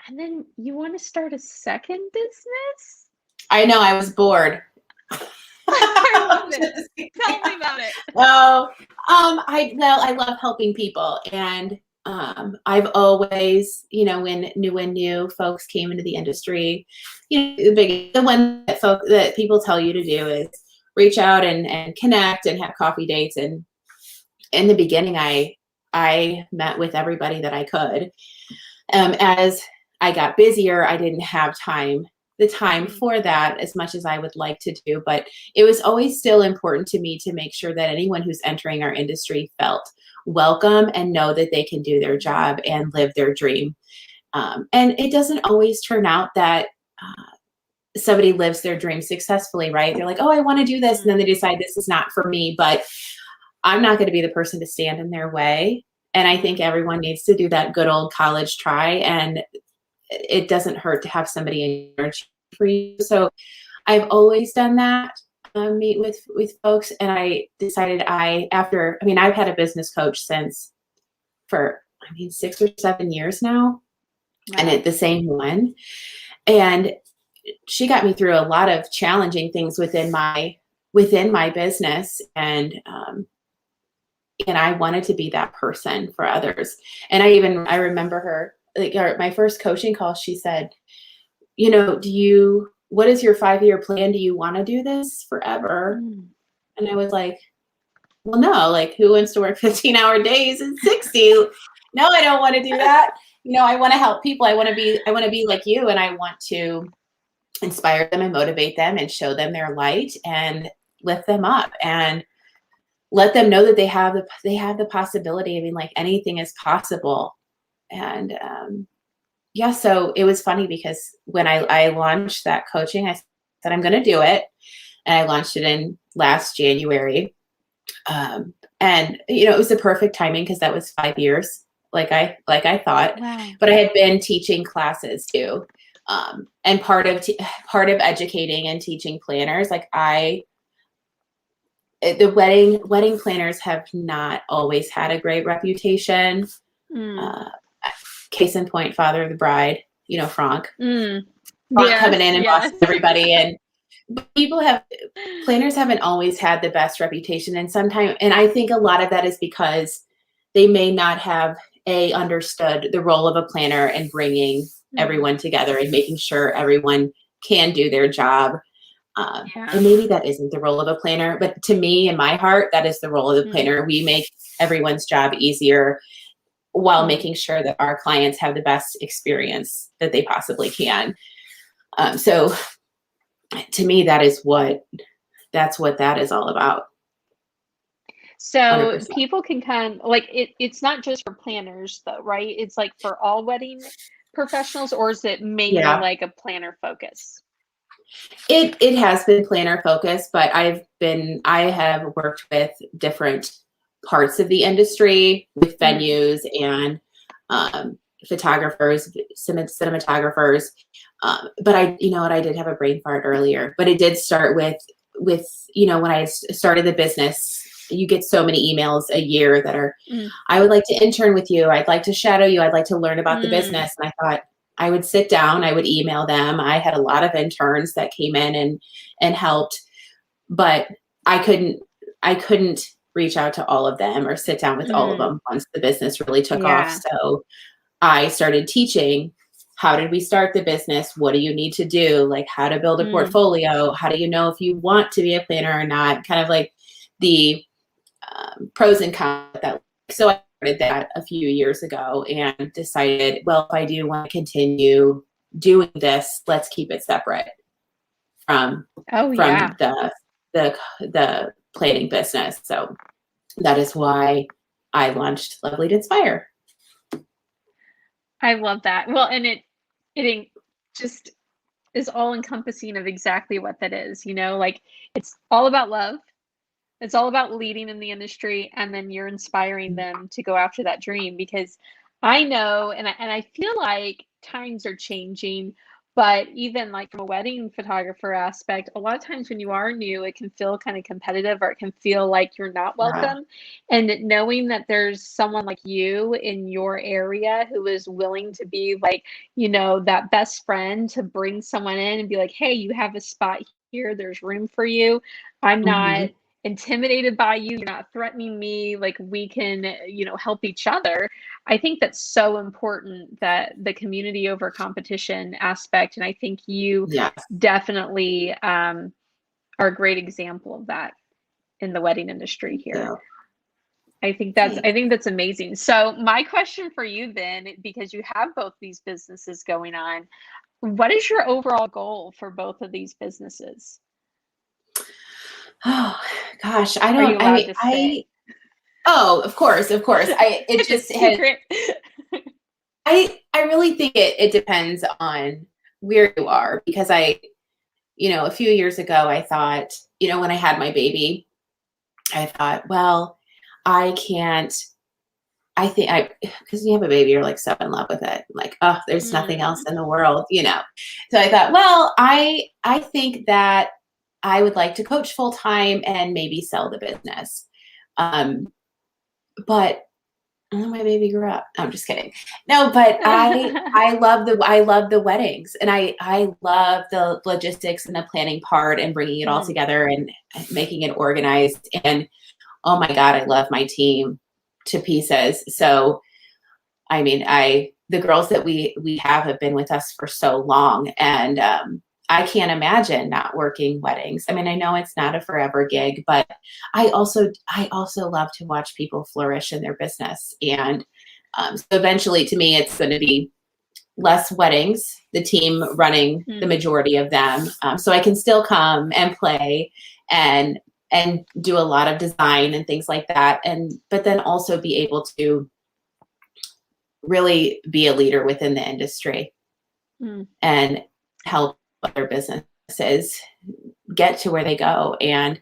And then you want to start a second business? I know. I was bored. I love it. Tell me about it. I love helping people, and I've always, when new folks came into the industry, the one that people tell you to do is reach out and connect and have coffee dates. And in the beginning, I met with everybody that I could. As I got busier, I didn't have the time for that as much as I would like to do, but it was always still important to me to make sure that anyone who's entering our industry felt welcome and know that they can do their job and live their dream. And it doesn't always turn out that somebody lives their dream successfully, right? They're like, oh, I want to do this. And then they decide this is not for me, but I'm not going to be the person to stand in their way. And I think everyone needs to do that good old college try. And it doesn't hurt to have somebody in for you. So I've always done that, meet with folks. And I decided I've had a business coach for 6 or 7 years now. Wow. And the same one. And she got me through a lot of challenging things within my business. And I wanted to be that person for others. And I remember her, my first coaching call, she said, what is your 5-year plan? Do you want to do this forever? And I was like, well, no, who wants to work 15-hour days and 60? No, I don't want to do that. I want to help people. I want to be like you, and I want to inspire them and motivate them and show them their light and lift them up and let them know that they have the possibility. I mean, like, anything is possible. And yeah, so it was funny because when I launched that coaching, I said, I'm going to do it. And I launched it in last January. And, it was the perfect timing because that was 5 years, like I thought. Wow. But I had been teaching classes too. And part of educating and teaching planners, like the wedding planners have not always had a great reputation. Case in point, father of the bride, Frank. Frank coming in and bossing everybody. And planners haven't always had the best reputation. And I think a lot of that is because they may not have understood the role of a planner and bringing everyone together and making sure everyone can do their job. And maybe that isn't the role of a planner, but to me, in my heart, that is the role of the planner. We make everyone's job easier while making sure that our clients have the best experience that they possibly can. So to me, that's what that is all about. So 100%. People can come, like, it's not just for planners though, right? It's like for all wedding professionals, or is it mainly like a planner focus? It has been planner focused, but I have worked with different parts of the industry, with venues and photographers, cinematographers. But I did have a brain fart earlier, but it did start with when I started the business, you get so many emails a year that are, I would like to intern with you. I'd like to shadow you. I'd like to learn about the business. And I thought I would sit down, I would email them. I had a lot of interns that came in and helped, but I couldn't reach out to all of them or sit down with all of them once the business really took off. So I started teaching, how did we start the business? What do you need to do? Like, how to build a portfolio? How do you know if you want to be a planner or not? Kind of like the pros and cons of that. So I started that a few years ago and decided, well, if I do want to continue doing this, let's keep it separate from the planning business. So that is why I launched Lovely to Inspire. I love that. Well, and it just is all encompassing of exactly what that is, like, it's all about love. It's all about leading in the industry, and then you're inspiring them to go after that dream, because I know, and I feel like times are changing, but even like from a wedding photographer aspect, a lot of times when you are new, it can feel kind of competitive, or it can feel like you're not welcome. And knowing that there's someone like you in your area who is willing to be like, that best friend to bring someone in and be like, hey, you have a spot here, there's room for you. I'm not intimidated by you, you're not threatening me, like, we can help each other. I think that's so important, that the community over competition aspect, and I think you definitely are a great example of that in the wedding industry here. I think that's amazing. So my question for you then, because you have both these businesses going on, what is your overall goal for both of these businesses? Oh gosh, Are you allowed to say? Oh, of course. It just secret. I really think it depends on where you are, because a few years ago, I thought, when I had my baby, I thought, well, because when you have a baby, you're like so in love with it. Like, oh, there's nothing else in the world, So I thought, well, I think that I would like to coach full time and maybe sell the business. But my baby grew up. No, I'm just kidding. No, but I love the weddings, and I love the logistics and the planning part and bringing it all together and making it organized. And oh my God, I love my team to pieces. So, I mean, the girls that we have been with us for so long, and I can't imagine not working weddings. I mean, I know it's not a forever gig, but I also love to watch people flourish in their business. And So eventually, to me, it's going to be less weddings, the team running the majority of them. So I can still come and play and do a lot of design and things like that. But then also be able to really be a leader within the industry and help other businesses get to where they go. And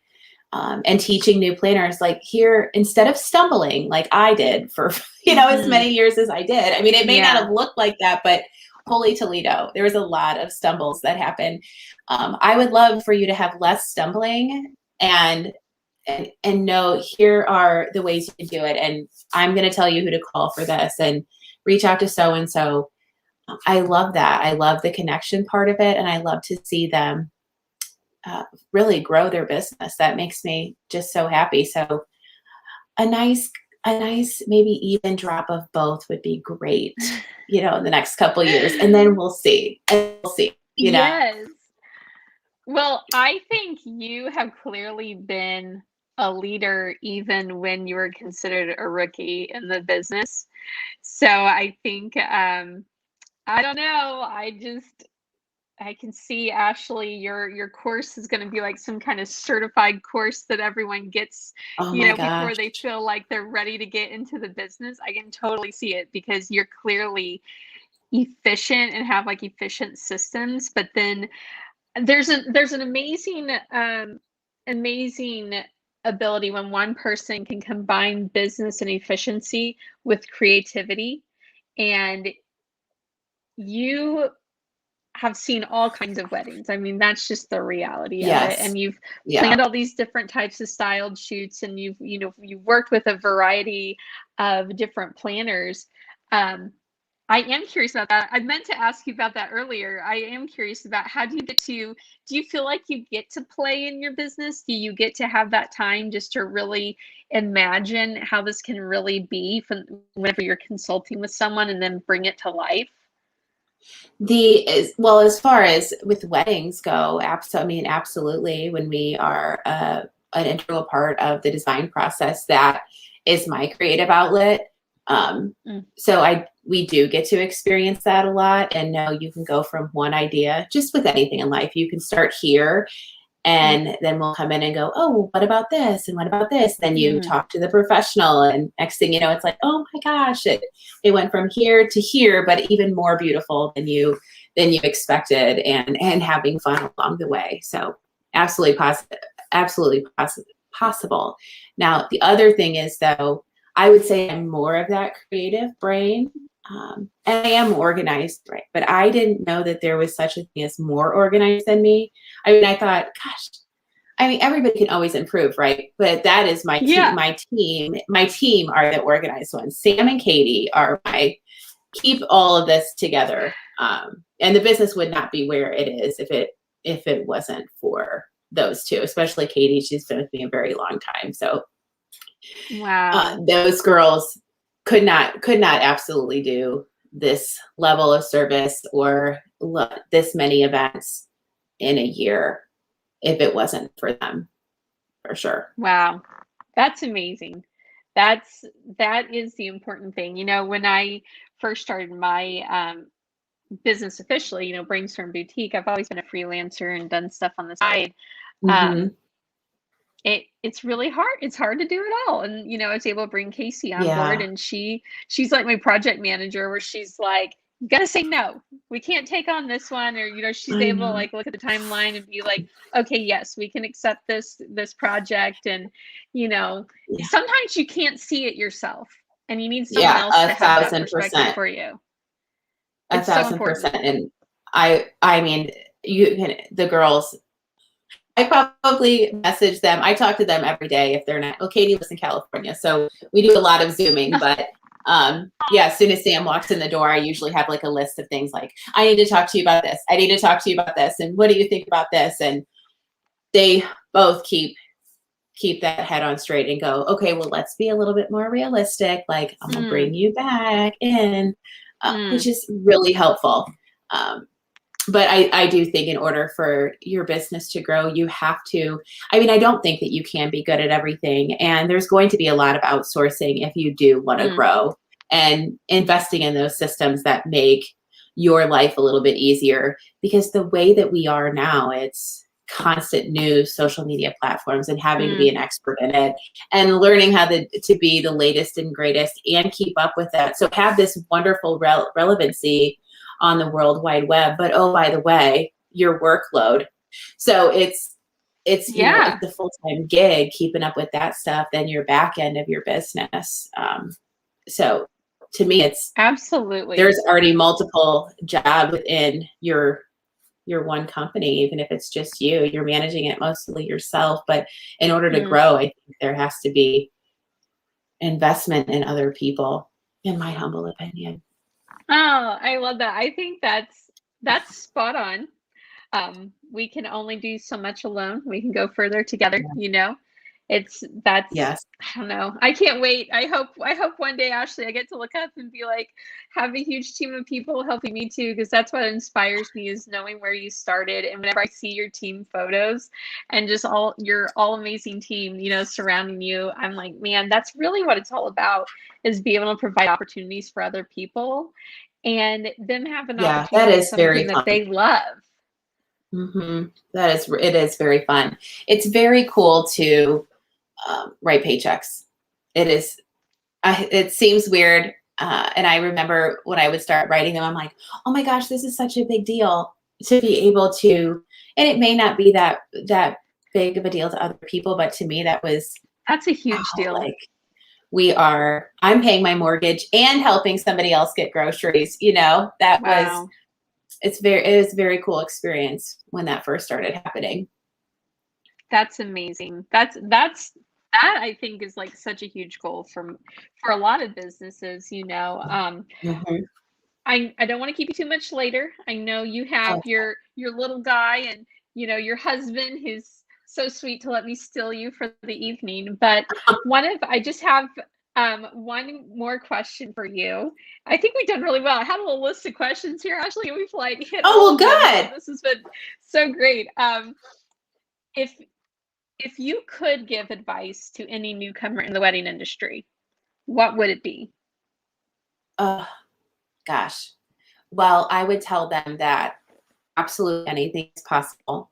teaching new planners, like, here, instead of stumbling like I did for, as many years as I did. I mean, it may not have looked like that, but holy Toledo, there was a lot of stumbles that happened. I would love for you to have less stumbling and know, here are the ways you can do it. And I'm going to tell you who to call for this, and reach out to so-and-so. I love that. I love the connection part of it. And I love to see them really grow their business. That makes me just so happy. So a nice maybe even drop of both would be great, in the next couple of years, and then we'll see. Yes. Well, I think you have clearly been a leader even when you were considered a rookie in the business. So I think I don't know, I can see, Ashlee, your course is going to be like some kind of certified course that everyone gets, Oh my before gosh. they feel like they're ready to get into the business. I can totally see it, because you're clearly efficient and have like efficient systems. But then there's an amazing ability when one person can combine business and efficiency with creativity. And you have seen all kinds of weddings. I mean, that's just the reality of it. And you've planned all these different types of styled shoots, and you've worked with a variety of different planners. I am curious about that. I meant to ask you about that earlier. I am curious about, how do you feel like you get to play in your business? Do you get to have that time just to really imagine how this can really be whenever you're consulting with someone, and then bring it to life? As far as with weddings go, absolutely. When we are an integral part of the design process, that is my creative outlet. So we do get to experience that a lot, and know you can go from one idea, just with anything in life. You can start here, and then we'll come in and go, oh, what about this? And what about this? Then you talk to the professional, and next thing you know, it's like, oh my gosh, it went from here to here, but even more beautiful than you expected, and having fun along the way. So absolutely possible. Now, the other thing is, though, I would say I'm more of that creative brain. And I am organized, right? But I didn't know that there was such a thing as more organized than me. I mean, I thought, gosh, everybody can always improve, right? But that is my team. My team are the organized ones. Sam and Katie are keep all of this together. And the business would not be where it is if it wasn't for those two, especially Katie. She's been with me a very long time. So wow, those girls could not absolutely do this level of service or this many events in a year if it wasn't for them, for sure. Wow, that's amazing. That is the important thing. When I first started my business officially, Brainstorm Boutique, I've always been a freelancer and done stuff on the side. It's really hard. It's hard to do it all. And, I was able to bring Casey on board, and she's like my project manager, where she's like, you gotta say no. We can't take on this one. Or, she's able to like look at the timeline and be like, okay, yes, we can accept this project. And, sometimes you can't see it yourself, and you need someone else to have that perspective for you. It's 1,000%. And I mean, the girls, I probably message them. I talk to them every day if they're not. Well, Katie lives in California, so we do a lot of Zooming. But as soon as Sam walks in the door, I usually have like a list of things like, I need to talk to you about this. I need to talk to you about this. And what do you think about this? And they both keep that head on straight and go, okay, well, let's be a little bit more realistic. Like, I'm gonna bring you back in, which is really helpful. But I do think in order for your business to grow, you have to, I don't think that you can be good at everything. And there's going to be a lot of outsourcing if you do want to grow. and investing in those systems that make your life a little bit easier, because the way that we are now, it's constant news, social media platforms, and having to be an expert in it and learning how to be the latest and greatest and keep up with that. So have this wonderful relevancy on the World Wide Web, but oh, by the way, your workload. So it's you know, it's a full-time gig keeping up with that stuff, then your back end of your business. So to me, it's absolutely, there's already multiple jobs within your one company, even if it's just you're managing it mostly yourself. But in order to grow, I think there has to be investment in other people, in my humble opinion. Oh, I love that. I think that's spot on. We can only do so much alone. We can go further together, you know. Yes. I don't know. I can't wait. I hope one day, Ashlee, I get to look up and be like, have a huge team of people helping me too, because that's what inspires me, is knowing where you started. And whenever I see your team photos and just your all amazing team, you know, surrounding you, I'm like, man, that's really what it's all about, is be able to provide opportunities for other people and them have an opportunity that to is something very that fun. they love. It is very fun. It's very cool to write paychecks. It is. It seems weird, and I remember when I would start writing them, I'm like, oh my gosh, this is such a big deal to be able to. And it may not be that big of a deal to other people, but to me, that's a huge deal. Like, I'm paying my mortgage and helping somebody else get groceries. You know, it was a very cool experience when that first started happening. That's amazing. That I think is like such a huge goal for a lot of businesses, you know. I don't want to keep you too much later. I know you have your little guy and, you know, your husband who's so sweet to let me steal you for the evening. But I just have one more question for you. I think we've done really well. I had a little list of questions here. Actually, we've like hit all of them. Good. This has been so great. If you could give advice to any newcomer in the wedding industry, what would it be? Gosh. Well, I would tell them that absolutely anything is possible,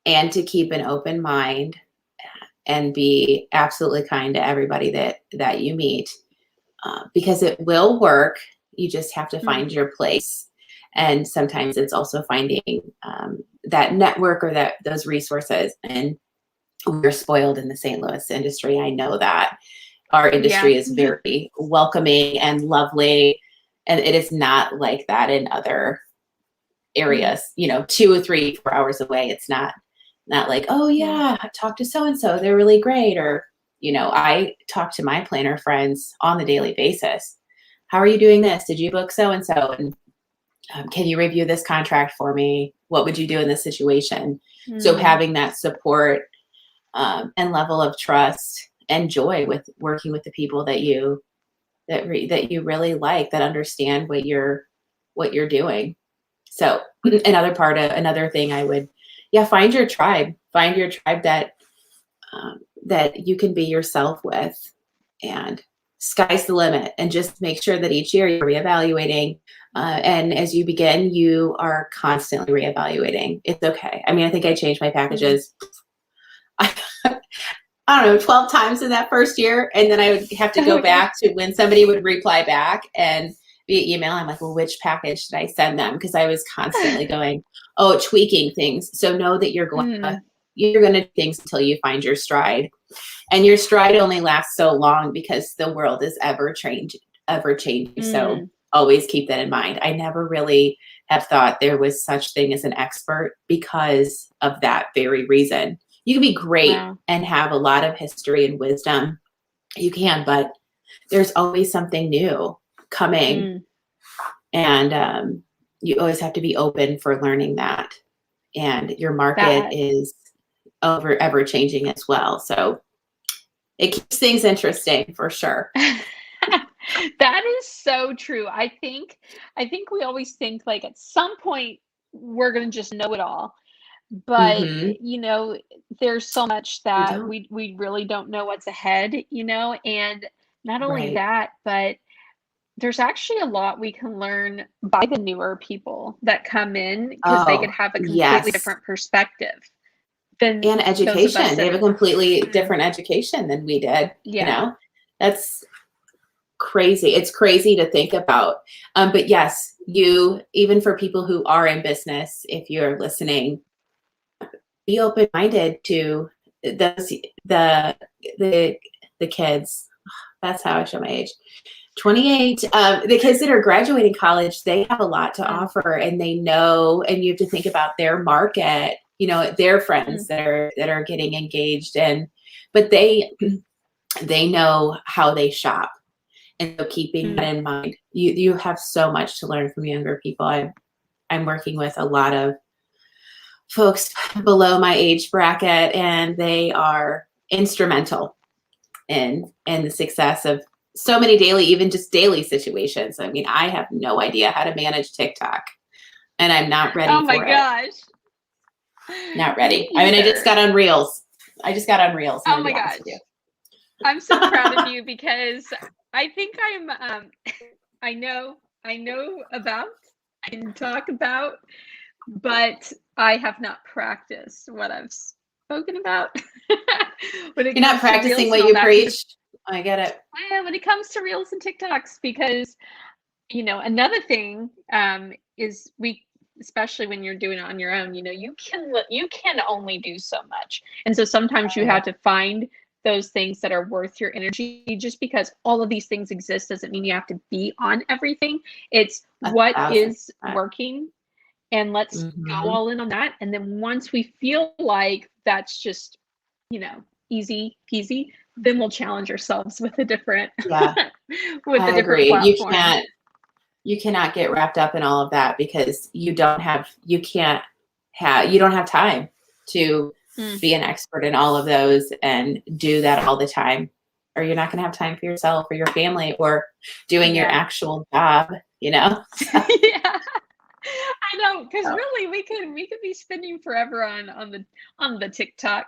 and to keep an open mind and be absolutely kind to everybody that you meet, because it will work. You just have to find your place. And sometimes it's also finding that network or those resources. And we're spoiled in the St. Louis industry. I know that our industry is very welcoming and lovely. And it is not like that in other areas, you know, 2 or 3, 4 hours away. It's not like, oh yeah, talk to so-and-so, they're really great. Or, you know, I talk to my planner friends on the daily basis. How are you doing this? Did you book so-and-so? And can you review this contract for me? What would you do in this situation? So having that support and level of trust and joy with working with the people that you really like, that understand what you're doing. So another thing I would, find your tribe that you can be yourself with, and sky's the limit. And just make sure that each year you're reevaluating. And as you begin, you are constantly reevaluating. It's okay. I mean, I think I changed my packages, I don't know, 12 times in that first year. And then I would have to go back to when somebody would reply back and via email. I'm like, well, which package did I send them? Because I was constantly going, tweaking things. So know that you're going to do things until you find your stride. And your stride only lasts so long because the world is ever changing. So always keep that in mind. I never really have thought there was such thing as an expert because of that very reason. You can be great and have a lot of history and wisdom. You can, but there's always something new coming. And you always have to be open for learning that. And your market is ever changing as well. So it keeps things interesting for sure. That is so true. I think we always think like at some point we're going to just know it all. But, you know, there's so much that we really don't know what's ahead, you know, and not only that, but there's actually a lot we can learn by the newer people that come in because they could Oh, have a completely yes. different perspective than And those of us education. They have a that completely different education than we did. You yeah. know, that's crazy. It's crazy to think about. But yes, even for people who are in business, if you're listening, be open-minded to those, the kids. That's how I show my age. 28. The kids that are graduating college, they have a lot to offer, and they know. And you have to think about their market. You know, their friends that are getting engaged, but they know how they shop, and so keeping that in mind. You have so much to learn from younger people. I'm working with a lot of folks below my age bracket, and they are instrumental in the success of so many even just daily situations. I mean, I have no idea how to manage TikTok, and I'm not ready Oh my for it. gosh. Not ready. Me I mean, I either. just got on Reels. Oh my gosh. I'm so proud of you because I think I know about, I can talk about, but I have not practiced what I've spoken about. You're not practicing what you preach. I get it. When it comes to Reels and TikToks, because another thing is especially when you're doing it on your own, you can only do so much, and so sometimes you have to find those things that are worth your energy. Just because all of these things exist doesn't mean you have to be on everything. It's what is working, and let's go all in on that. And then once we feel like that's just easy peasy, then we'll challenge ourselves with a different with a different platform. You cannot get wrapped up in all of that, because you don't have time to be an expert in all of those and do that all the time, or you're not going to have time for yourself or your family or doing your actual job, Yeah, I know, because really we could be spending forever on the TikTok.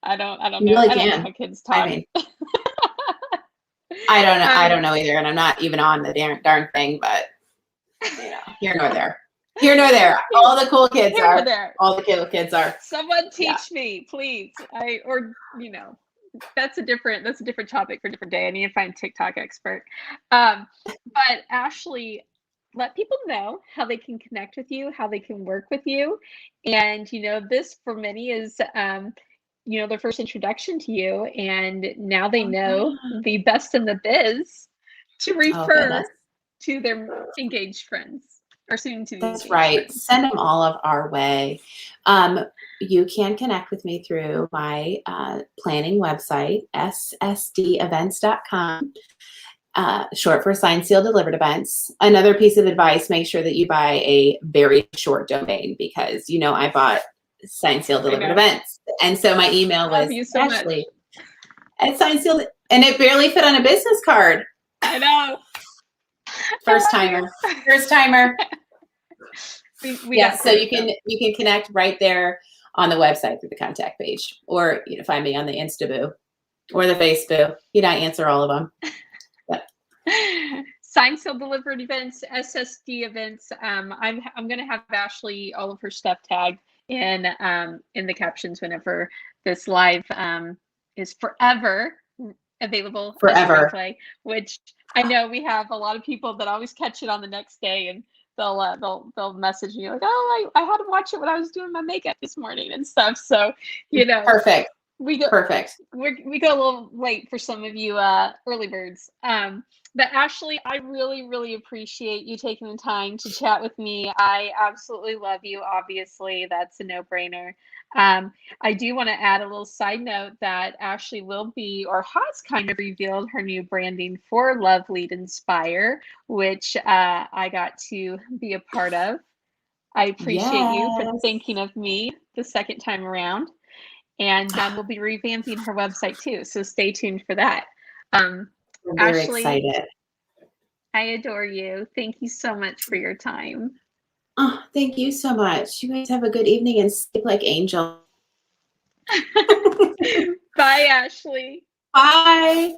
I don't know. Really I don't know how kids talk. I mean, I don't know. I don't know either, and I'm not even on the darn thing. But here nor there. Here nor there. All the cool kids are. All the cool kids are. Someone teach me, please. That's a different topic for a different day. I need to find a TikTok expert. But Ashlee, let people know how they can connect with you, how they can work with you, and this for many is their first introduction to you, and now they know the best in the biz to refer to their engaged friends or soon to be engaged. That's right. Friends. Send them all of our way. You can connect with me through my planning website, ssdevents.com, short for Signed, Sealed, Delivered Events. Another piece of advice: make sure that you buy a very short domain, because I bought Signed, Sealed, Delivered Events, and so my email was Ashlee at Signed, Sealed, and it barely fit on a business card. I know. First timer. Yes, so you can connect right there on the website through the contact page, or find me on the Instaboo or the Faceboo. I answer all of them. Signed, Sealed, Delivered Events, SSD Events. I'm gonna have Ashlee all of her stuff tagged in the captions whenever this live is forever available forever. Replay, which I know we have a lot of people that always catch it on the next day, and they'll message me like, oh, I had to watch it when I was doing my makeup this morning and stuff. So perfect. We go a little late for some of you early birds. But Ashlee, I really, really appreciate you taking the time to chat with me. I absolutely love you. Obviously, that's a no-brainer. I do want to add a little side note that Ashlee will be, or has kind of revealed, her new branding for Love, Lead, Inspire, which I got to be a part of. I appreciate you for thinking of me the second time around. And we'll be revamping her website too, so stay tuned for that. I'm very Ashlee, excited. I adore you. Thank you so much for your time. Oh, thank you so much. You guys have a good evening and sleep like angels. Bye, Ashlee. Bye.